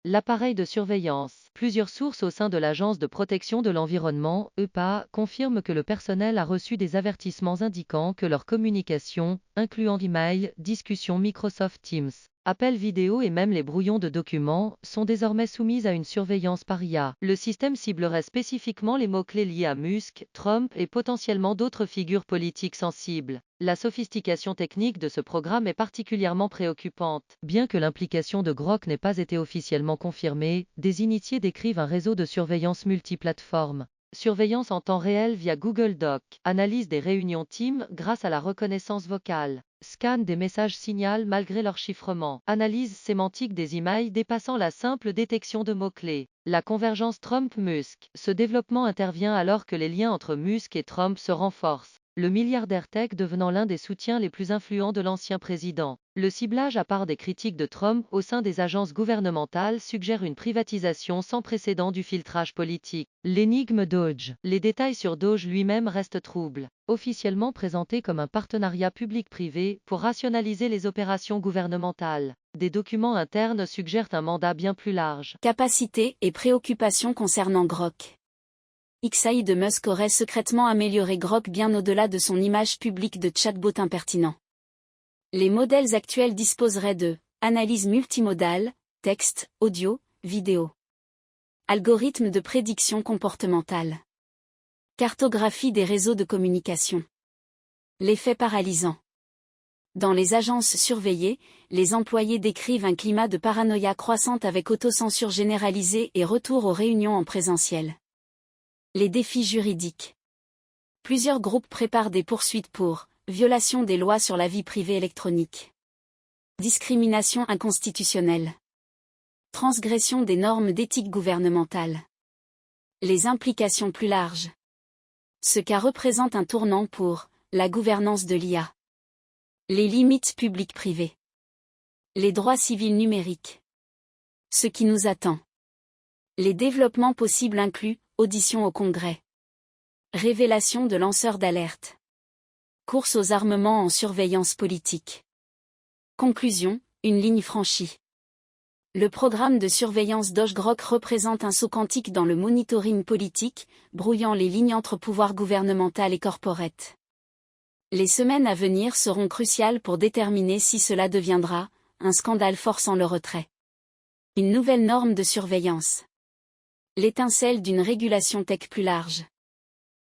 L'appareil de surveillance. Plusieurs sources au sein de l'Agence de protection de l'environnement, EPA, confirment que le personnel a reçu des avertissements indiquant que leur communication, incluant email, discussions Microsoft Teams, appels vidéo et même les brouillons de documents, sont désormais soumises à une surveillance par IA. Le système ciblerait spécifiquement les mots-clés liés à Musk, Trump et potentiellement d'autres figures politiques sensibles. La sophistication technique de ce programme est particulièrement préoccupante. Bien que l'implication de Grok n'ait pas été officiellement confirmée, des initiés décrivent un réseau de surveillance multiplateforme. Surveillance en temps réel via Google Docs, analyse des réunions Teams grâce à la reconnaissance vocale, scan des messages signal malgré leur chiffrement, analyse sémantique des emails dépassant la simple détection de mots-clés. La convergence Trump-Musk. Ce développement intervient alors que les liens entre Musk et Trump se renforcent, le milliardaire tech devenant l'un des soutiens les plus influents de l'ancien président. Le ciblage à part des critiques de Trump au sein des agences gouvernementales suggère une privatisation sans précédent du filtrage politique. L'énigme Doge. Les détails sur Doge lui-même restent troubles. Officiellement présenté comme un partenariat public-privé pour rationaliser les opérations gouvernementales, des documents internes suggèrent un mandat bien plus large. Capacité et préoccupations concernant Grok. Elon Musk aurait secrètement amélioré Grok bien au-delà de son image publique de chatbot impertinent. Les modèles actuels disposeraient de analyse multimodale, texte, audio, vidéo. Algorithme de prédiction comportementale. Cartographie des réseaux de communication. L'effet paralysant. Dans les agences surveillées, les employés décrivent un climat de paranoïa croissante avec autocensure généralisée et retour aux réunions en présentiel. Les défis juridiques. Plusieurs groupes préparent des poursuites pour violation des lois sur la vie privée électronique. Discrimination inconstitutionnelle. Transgression des normes d'éthique gouvernementale. Les implications plus larges. Ce cas représente un tournant pour la gouvernance de l'IA. Les limites publiques-privées. Les droits civils numériques. Ce qui nous attend. Les développements possibles incluent audition au Congrès. Révélation de lanceurs d'alerte. Course aux armements en surveillance politique. Conclusion, une ligne franchie. Le programme de surveillance Grok représente un saut quantique dans le monitoring politique, brouillant les lignes entre pouvoir gouvernemental et corporate. Les semaines à venir seront cruciales pour déterminer si cela deviendra un scandale forçant le retrait. Une nouvelle norme de surveillance. L'étincelle d'une régulation tech plus large.